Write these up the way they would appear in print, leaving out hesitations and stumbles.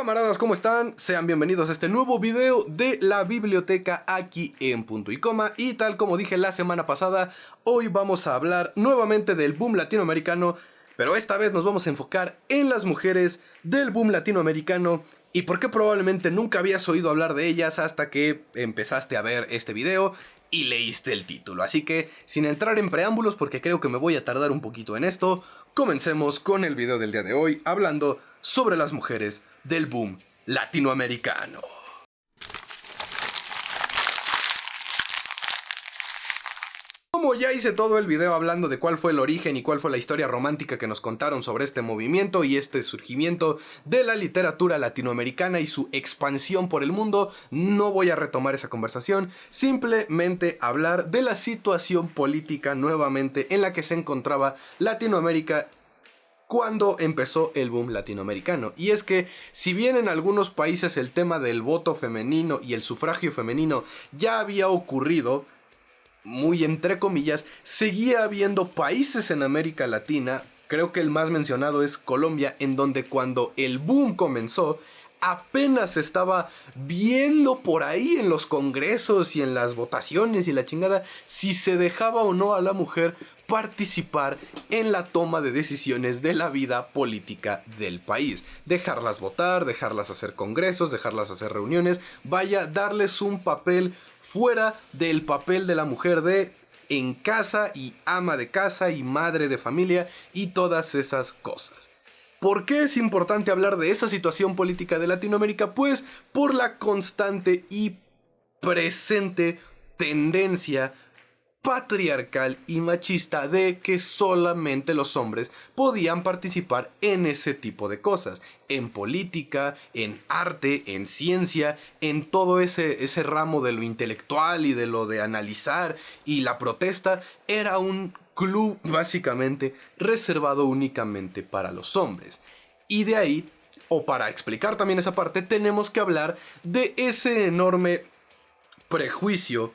Camaradas, ¿cómo están? Sean bienvenidos a este nuevo video de la biblioteca aquí en Punto y Coma. Y tal como dije la semana pasada, hoy vamos a hablar nuevamente del boom latinoamericano, pero esta vez nos vamos a enfocar en las mujeres del boom latinoamericano y por qué probablemente nunca habías oído hablar de ellas hasta que empezaste a ver este video y leíste el título. Así que, sin entrar en preámbulos, porque creo que me voy a tardar un poquito en esto, comencemos con el video del día de hoy, hablando sobre las mujeres del boom latinoamericano. Como ya hice todo el video hablando de cuál fue el origen y cuál fue la historia romántica que nos contaron sobre este movimiento y este surgimiento de la literatura latinoamericana y su expansión por el mundo, no voy a retomar esa conversación, simplemente hablar de la situación política nuevamente en la que se encontraba Latinoamérica cuando empezó el boom latinoamericano. Y es que, si bien en algunos países el tema del voto femenino y el sufragio femenino ya había ocurrido, muy entre comillas, seguía habiendo países en América Latina, creo que el más mencionado es Colombia, en donde cuando el boom comenzó, apenas se estaba viendo por ahí en los congresos y en las votaciones y la chingada, si se dejaba o no a la mujer participar en la toma de decisiones de la vida política del país. Dejarlas votar, dejarlas hacer congresos, dejarlas hacer reuniones, vaya, darles un papel fuera del papel de la mujer de en casa y ama de casa y madre de familia y todas esas cosas. ¿Por qué es importante hablar de esa situación política de Latinoamérica? Pues por la constante y presente tendencia patriarcal y machista de que solamente los hombres podían participar en ese tipo de cosas, en política, en arte, en ciencia, en todo ese ramo de lo intelectual y de lo de analizar, y la protesta era un club básicamente reservado únicamente para los hombres. Y de ahí, o para explicar también esa parte, tenemos que hablar de ese enorme prejuicio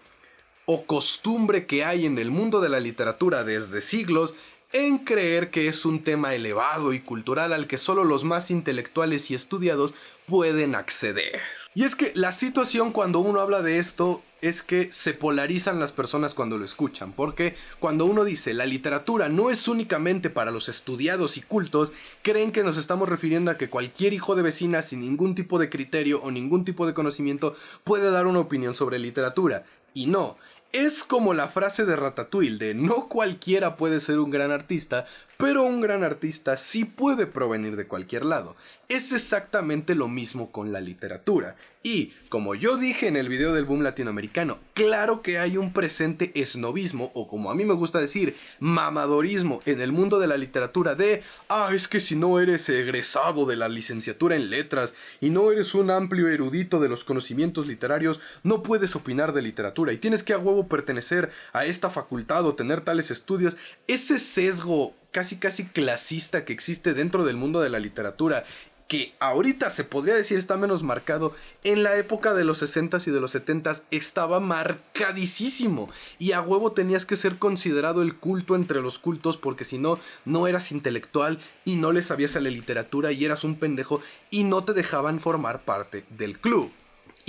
o costumbre que hay en el mundo de la literatura desde siglos en creer que es un tema elevado y cultural al que solo los más intelectuales y estudiados pueden acceder. Y es que la situación cuando uno habla de esto es que se polarizan las personas cuando lo escuchan, porque cuando uno dice la literatura no es únicamente para los estudiados y cultos, creen que nos estamos refiriendo a que cualquier hijo de vecina sin ningún tipo de criterio o ningún tipo de conocimiento puede dar una opinión sobre literatura. Y no. Es como la frase de Ratatouille de no cualquiera puede ser un gran artista, pero un gran artista sí puede provenir de cualquier lado. Es exactamente lo mismo con la literatura. Y, como yo dije en el video del boom latinoamericano, claro que hay un presente esnobismo, o como a mí me gusta decir, mamadorismo en el mundo de la literatura de es que si no eres egresado de la licenciatura en letras y no eres un amplio erudito de los conocimientos literarios, no puedes opinar de literatura y tienes que a huevo pertenecer a esta facultad o tener tales estudios. Ese sesgo casi clasista que existe dentro del mundo de la literatura, que ahorita se podría decir está menos marcado, en la época de los 60s y de los 70s estaba marcadísimo. Y a huevo tenías que ser considerado el culto entre los cultos, porque si no, no eras intelectual y no le sabías a la literatura y eras un pendejo y no te dejaban formar parte del club.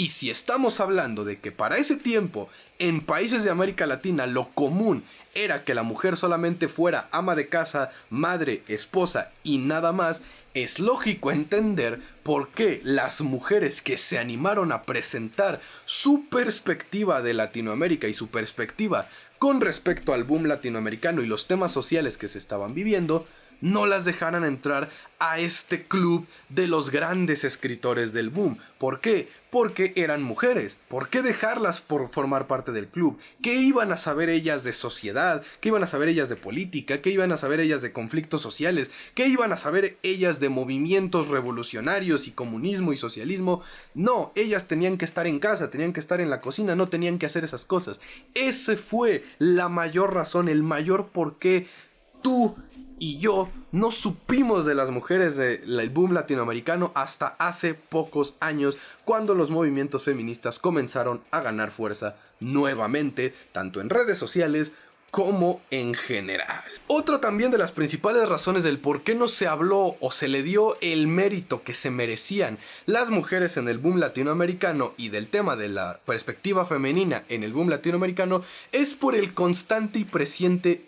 Y si estamos hablando de que para ese tiempo, en países de América Latina, lo común era que la mujer solamente fuera ama de casa, madre, esposa y nada más, es lógico entender por qué las mujeres que se animaron a presentar su perspectiva de Latinoamérica y su perspectiva con respecto al boom latinoamericano y los temas sociales que se estaban viviendo, no las dejaran entrar a este club de los grandes escritores del boom. ¿Por qué? Porque eran mujeres. ¿Por qué dejarlas por formar parte del club? ¿Qué iban a saber ellas de sociedad? ¿Qué iban a saber ellas de política? ¿Qué iban a saber ellas de conflictos sociales? ¿Qué iban a saber ellas de movimientos revolucionarios y comunismo y socialismo? No, ellas tenían que estar en casa, tenían que estar en la cocina, no tenían que hacer esas cosas. Ese fue la mayor razón, el mayor por qué tú y yo no supimos de las mujeres del boom latinoamericano hasta hace pocos años, cuando los movimientos feministas comenzaron a ganar fuerza nuevamente, tanto en redes sociales como en general. Otra también de las principales razones del por qué no se habló o se le dio el mérito que se merecían las mujeres en el boom latinoamericano y del tema de la perspectiva femenina en el boom latinoamericano es por el constante y persistente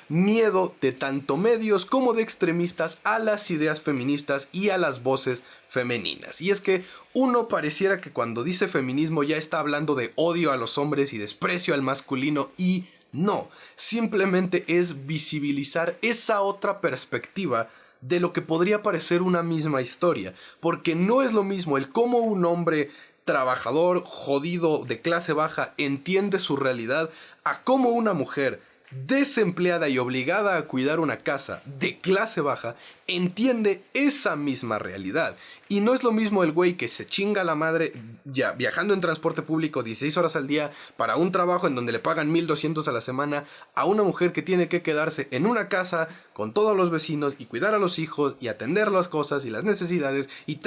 miedo de tanto medios como de extremistas a las ideas feministas y a las voces femeninas. Y es que uno pareciera que cuando dice feminismo ya está hablando de odio a los hombres y desprecio al masculino, y no, simplemente es visibilizar esa otra perspectiva de lo que podría parecer una misma historia, porque no es lo mismo el cómo un hombre trabajador, jodido, de clase baja entiende su realidad a cómo una mujer desempleada y obligada a cuidar una casa de clase baja entiende esa misma realidad. Y no es lo mismo el güey que se chinga la madre ya viajando en transporte público 16 horas al día para un trabajo en donde le pagan 1,200 a la semana, a una mujer que tiene que quedarse en una casa con todos los vecinos y cuidar a los hijos y atender las cosas y las necesidades y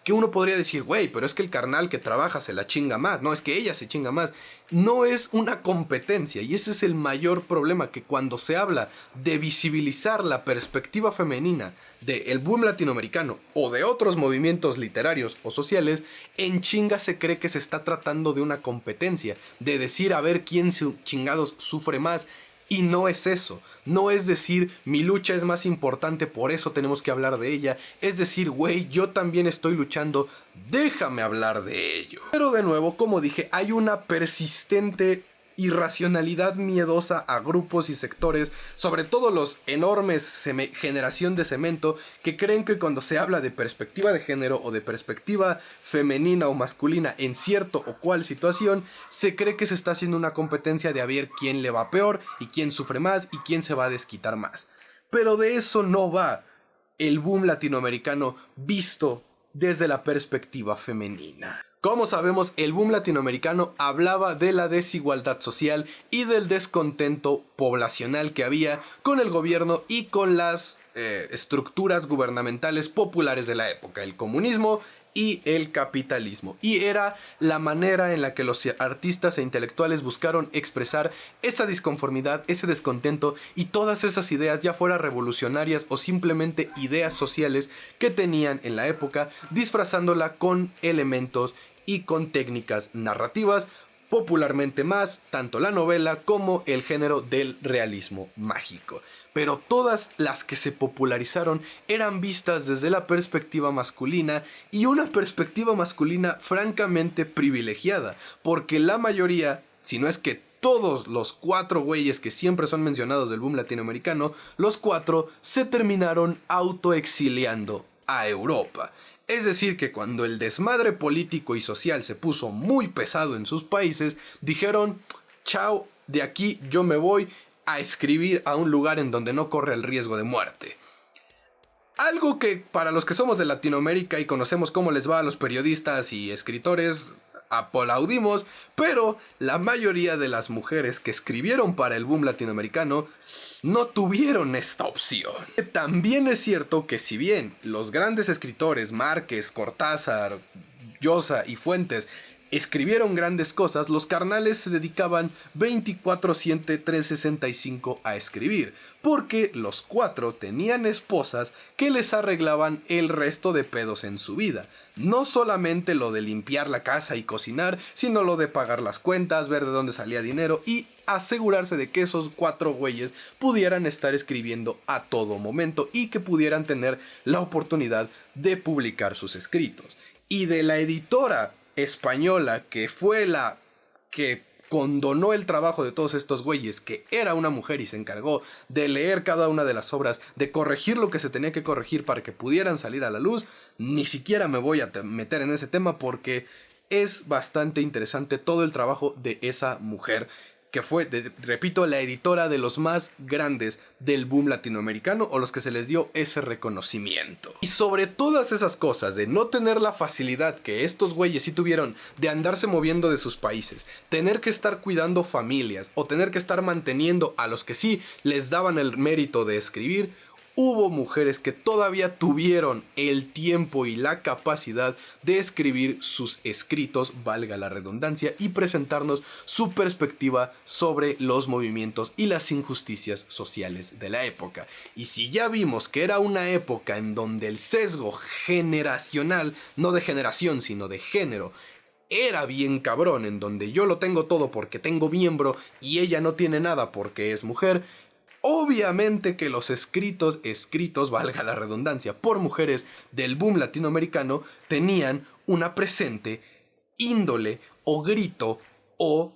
que uno podría decir, güey, pero es que el carnal que trabaja se la chinga más. No, es que ella se chinga más. No es una competencia, y ese es el mayor problema, que cuando se habla de visibilizar la perspectiva femenina del boom latinoamericano o de otros movimientos literarios o sociales, en chinga se cree que se está tratando de una competencia, de decir a ver quién chingados sufre más. Y no es eso, no es decir mi lucha es más importante, por eso tenemos que hablar de ella. Es decir, güey, yo también estoy luchando, déjame hablar de ello. Pero de nuevo, como dije, hay una persistente irracionalidad miedosa a grupos y sectores, sobre todo los enormes generación de cemento, que creen que cuando se habla de perspectiva de género o de perspectiva femenina o masculina en cierto o cual situación, se cree que se está haciendo una competencia de a ver quién le va peor y quién sufre más y quién se va a desquitar más. Pero de eso no va el boom latinoamericano visto desde la perspectiva femenina. Como sabemos, el boom latinoamericano hablaba de la desigualdad social y del descontento poblacional que había con el gobierno y con las estructuras gubernamentales populares de la época, el comunismo y el capitalismo. Y era la manera en la que los artistas e intelectuales buscaron expresar esa disconformidad, ese descontento y todas esas ideas, ya fuera revolucionarias o simplemente ideas sociales que tenían en la época, disfrazándola con elementos y con técnicas narrativas, popularmente más tanto la novela como el género del realismo mágico. Pero todas las que se popularizaron eran vistas desde la perspectiva masculina, y una perspectiva masculina francamente privilegiada, porque la mayoría, si no es que todos los 4 güeyes que siempre son mencionados del boom latinoamericano, los 4 se terminaron autoexiliando a Europa. Es decir, que cuando el desmadre político y social se puso muy pesado en sus países, dijeron, chao, de aquí yo me voy a escribir a un lugar en donde no corre el riesgo de muerte. Algo que para los que somos de Latinoamérica y conocemos cómo les va a los periodistas y escritores, aplaudimos, pero la mayoría de las mujeres que escribieron para el boom latinoamericano no tuvieron esta opción. También es cierto que si bien los grandes escritores Márquez, Cortázar, Llosa y Fuentes escribieron grandes cosas, los carnales se dedicaban 24/7, 365 a escribir, porque los 4 tenían esposas que les arreglaban el resto de pedos en su vida. No solamente lo de limpiar la casa y cocinar, sino lo de pagar las cuentas, ver de dónde salía dinero y asegurarse de que esos 4 güeyes pudieran estar escribiendo a todo momento y que pudieran tener la oportunidad de publicar sus escritos. Y de la editora española, que fue la que condonó el trabajo de todos estos güeyes, que era una mujer y se encargó de leer cada una de las obras, de corregir lo que se tenía que corregir para que pudieran salir a la luz, ni siquiera me voy a meter en ese tema porque es bastante interesante todo el trabajo de esa mujer, que fue, repito, la editora de los más grandes del boom latinoamericano, o los que se les dio ese reconocimiento. Y sobre todas esas cosas, de no tener la facilidad que estos güeyes sí tuvieron de andarse moviendo de sus países, tener que estar cuidando familias, o tener que estar manteniendo a los que sí les daban el mérito de escribir, hubo mujeres que todavía tuvieron el tiempo y la capacidad de escribir sus escritos, valga la redundancia, y presentarnos su perspectiva sobre los movimientos y las injusticias sociales de la época. Y si ya vimos que era una época en donde el sesgo generacional, no de generación sino de género, era bien cabrón, en donde yo lo tengo todo porque tengo miembro y ella no tiene nada porque es mujer, obviamente que los escritos, valga la redundancia, por mujeres del boom latinoamericano tenían una presente índole o grito o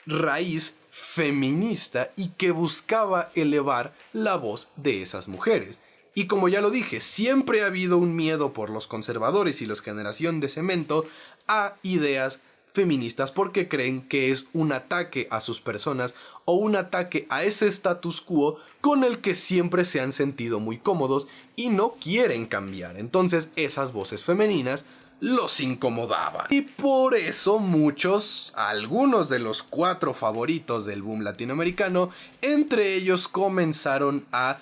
raíz feminista y que buscaba elevar la voz de esas mujeres. Y como ya lo dije, siempre ha habido un miedo por los conservadores y los generación de cemento a ideas feministas porque creen que es un ataque a sus personas o un ataque a ese status quo con el que siempre se han sentido muy cómodos y no quieren cambiar. Entonces esas voces femeninas los incomodaban. Y por eso algunos de los 4 favoritos del boom latinoamericano, entre ellos comenzaron a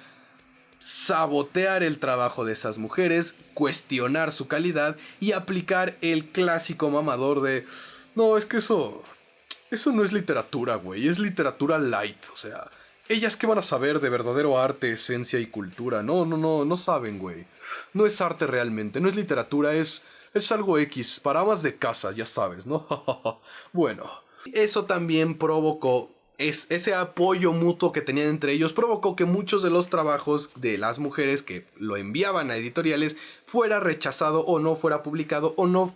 sabotear el trabajo de esas mujeres, cuestionar su calidad y aplicar el clásico mamador de no, es que eso no es literatura, güey, es literatura light, o sea, ellas qué van a saber de verdadero arte, esencia y cultura, no saben, güey, no es arte realmente, no es literatura, es algo X, para amas de casa, ya sabes, ¿no? Bueno, eso también provocó ese apoyo mutuo que tenían entre ellos provocó que muchos de los trabajos de las mujeres que lo enviaban a editoriales fuera rechazado o no fuera publicado o no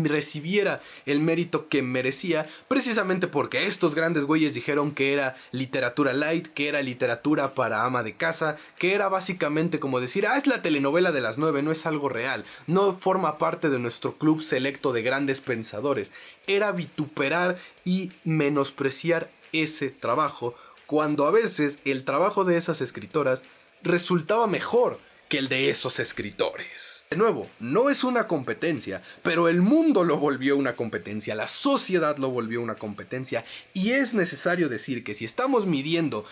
recibiera el mérito que merecía, precisamente porque estos grandes güeyes dijeron que era literatura light, que era literatura para ama de casa, que era básicamente como decir, es la telenovela de las 9, no es algo real, no forma parte de nuestro club selecto de grandes pensadores. Era vituperar y menospreciar ese trabajo, cuando a veces el trabajo de esas escritoras resultaba mejor que el de esos escritores. De nuevo, no es una competencia, pero el mundo lo volvió una competencia, la sociedad lo volvió una competencia, y es necesario decir que si estamos midiendo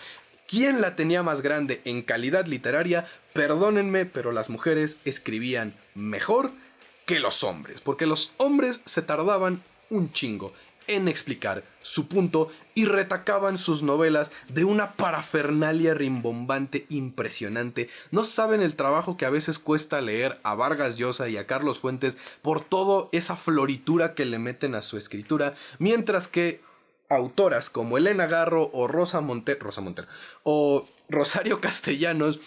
quién la tenía más grande en calidad literaria, perdónenme, pero las mujeres escribían mejor que los hombres, porque los hombres se tardaban un chingo en explicar su punto y retacaban sus novelas de una parafernalia rimbombante impresionante. No saben el trabajo que a veces cuesta leer a Vargas Llosa y a Carlos Fuentes por toda esa floritura que le meten a su escritura, mientras que autoras como Elena Garro o Rosa Montero o Rosario Castellanos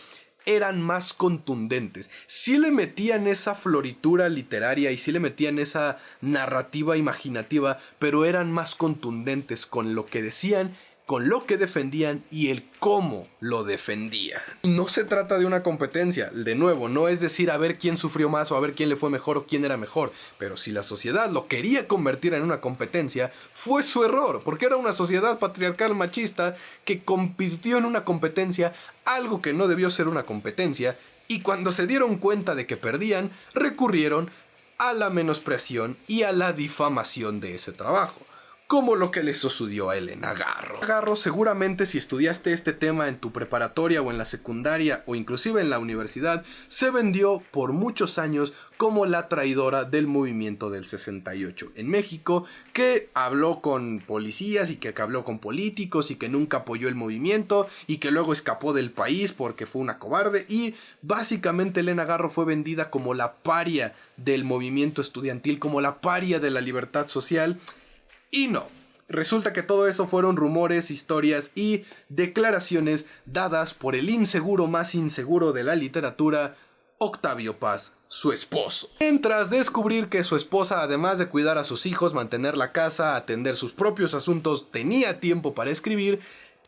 eran más contundentes. Sí le metían esa floritura literaria y sí le metían esa narrativa imaginativa, pero eran más contundentes con lo que decían, con lo que defendían y el cómo lo defendían. No se trata de una competencia, de nuevo, no es decir a ver quién sufrió más o a ver quién le fue mejor o quién era mejor, pero si la sociedad lo quería convertir en una competencia, fue su error, porque era una sociedad patriarcal machista que convirtió en una competencia algo que no debió ser una competencia, y cuando se dieron cuenta de que perdían, recurrieron a la menospreciación y a la difamación de ese trabajo, como lo que le sucedió a Elena Garro. Garro, seguramente si estudiaste este tema en tu preparatoria o en la secundaria o inclusive en la universidad, se vendió por muchos años como la traidora del movimiento del 68 en México, que habló con policías y que habló con políticos y que nunca apoyó el movimiento y que luego escapó del país porque fue una cobarde, y básicamente Elena Garro fue vendida como la paria del movimiento estudiantil, como la paria de la libertad social. Y no, resulta que todo eso fueron rumores, historias y declaraciones dadas por el inseguro más inseguro de la literatura, Octavio Paz, su esposo. Tras descubrir que su esposa, además de cuidar a sus hijos, mantener la casa, atender sus propios asuntos, tenía tiempo para escribir,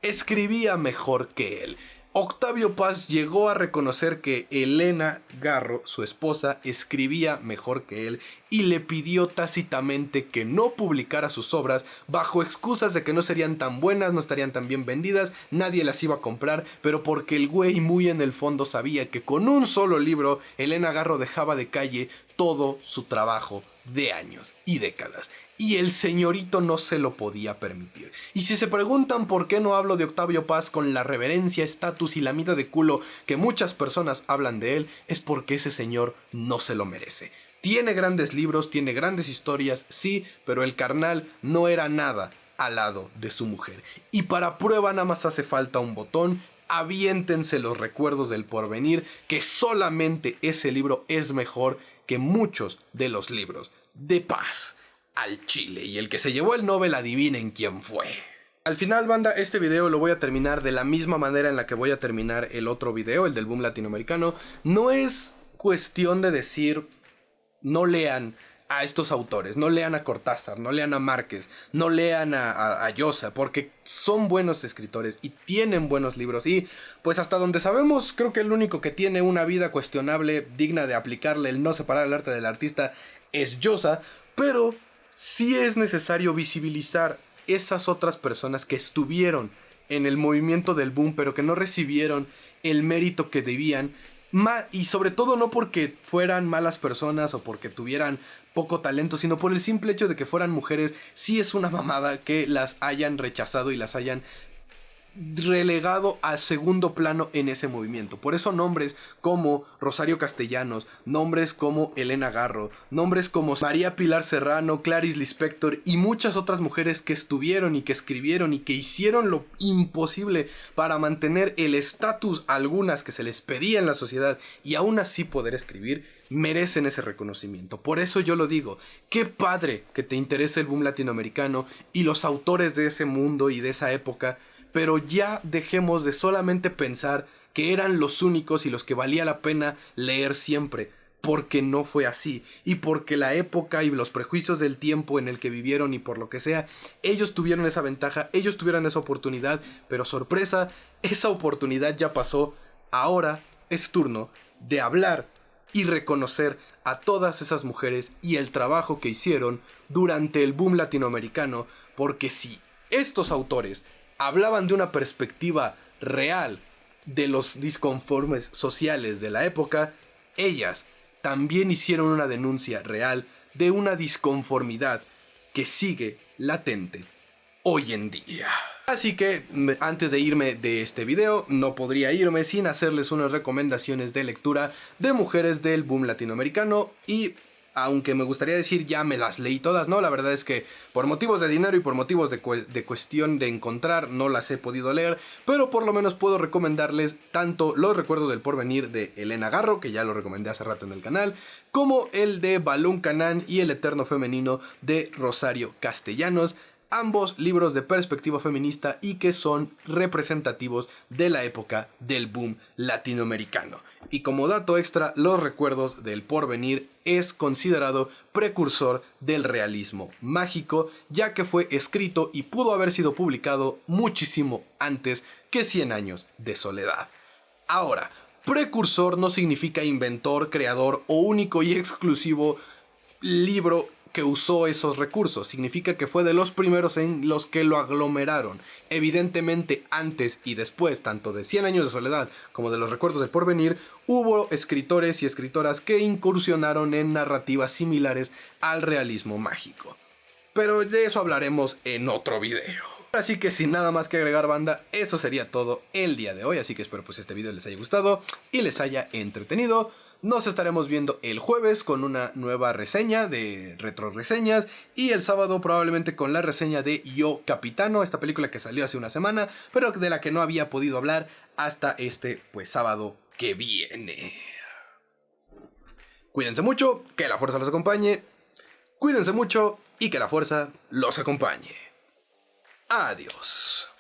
escribía mejor que él. Octavio Paz llegó a reconocer que Elena Garro, su esposa, escribía mejor que él y le pidió tácitamente que no publicara sus obras bajo excusas de que no serían tan buenas, no estarían tan bien vendidas, nadie las iba a comprar, pero porque el güey muy en el fondo sabía que con un solo libro Elena Garro dejaba de calle todo su trabajo de años y décadas. Y el señorito no se lo podía permitir. Y si se preguntan por qué no hablo de Octavio Paz con la reverencia, estatus y la mida de culo que muchas personas hablan de él, es porque ese señor no se lo merece. Tiene grandes libros, tiene grandes historias, sí, pero el carnal no era nada al lado de su mujer. Y para prueba nada más hace falta un botón. Aviéntense los recuerdos del porvenir, que solamente ese libro es mejor que muchos de los libros de Paz al Chile. Y el que se llevó el Nobel, adivinen quién fue. Al final, banda, este video lo voy a terminar de la misma manera en la que voy a terminar el otro video, el del boom latinoamericano. No es cuestión de decir no lean a estos autores, no lean a Cortázar, no lean a Márquez, no lean a Llosa, porque son buenos escritores y tienen buenos libros. Y pues hasta donde sabemos, creo que el único que tiene una vida cuestionable, digna de aplicarle el no separar el arte del artista, es Llosa. Pero sí es necesario visibilizar esas otras personas que estuvieron en el movimiento del boom, pero que no recibieron el mérito que debían. Y sobre todo no porque fueran malas personas o porque tuvieran poco talento, sino por el simple hecho de que fueran mujeres. Sí es una mamada que las hayan rechazado y las hayan relegado al segundo plano en ese movimiento. Por eso nombres como Rosario Castellanos, nombres como Elena Garro, nombres como María Pilar Serrano, Clarice Lispector y muchas otras mujeres que estuvieron y que escribieron y que hicieron lo imposible para mantener el estatus, algunas que se les pedía en la sociedad, y aún así poder escribir, merecen ese reconocimiento. Por eso yo lo digo, qué padre que te interese el boom latinoamericano y los autores de ese mundo y de esa época, pero ya dejemos de solamente pensar que eran los únicos y los que valía la pena leer siempre, porque no fue así, y porque la época y los prejuicios del tiempo en el que vivieron y por lo que sea, ellos tuvieron esa ventaja, ellos tuvieron esa oportunidad, pero sorpresa, esa oportunidad ya pasó. Ahora es turno de hablar y reconocer a todas esas mujeres y el trabajo que hicieron durante el boom latinoamericano, porque si estos autores hablaban de una perspectiva real de los disconformes sociales de la época, ellas también hicieron una denuncia real de una disconformidad que sigue latente hoy en día. Así que antes de irme de este video, no podría irme sin hacerles unas recomendaciones de lectura de mujeres del boom latinoamericano. Y aunque me gustaría decir ya me las leí todas, no, la verdad es que por motivos de dinero y por motivos de cuestión de encontrar no las he podido leer, pero por lo menos puedo recomendarles tanto Los recuerdos del porvenir de Elena Garro, que ya lo recomendé hace rato en el canal, como el de Balún Canán y El eterno femenino de Rosario Castellanos. Ambos libros de perspectiva feminista y que son representativos de la época del boom latinoamericano. Y como dato extra, Los recuerdos del porvenir es considerado precursor del realismo mágico, ya que fue escrito y pudo haber sido publicado muchísimo antes que 100 años de soledad. Ahora, precursor no significa inventor, creador o único y exclusivo libro que usó esos recursos. Significa que fue de los primeros en los que lo aglomeraron. Evidentemente, antes y después, tanto de 100 años de soledad como de Los recuerdos del porvenir, hubo escritores y escritoras que incursionaron en narrativas similares al realismo mágico. Pero de eso hablaremos en otro video. Así que sin nada más que agregar, banda, eso sería todo el día de hoy. Así que espero pues este video les haya gustado y les haya entretenido. Nos estaremos viendo el jueves con una nueva reseña de retro reseñas y el sábado probablemente con la reseña de Yo Capitano, esta película que salió hace una semana, pero de la que no había podido hablar hasta este pues sábado que viene. Cuídense mucho, que la fuerza los acompañe. Cuídense mucho y que la fuerza los acompañe. Adiós.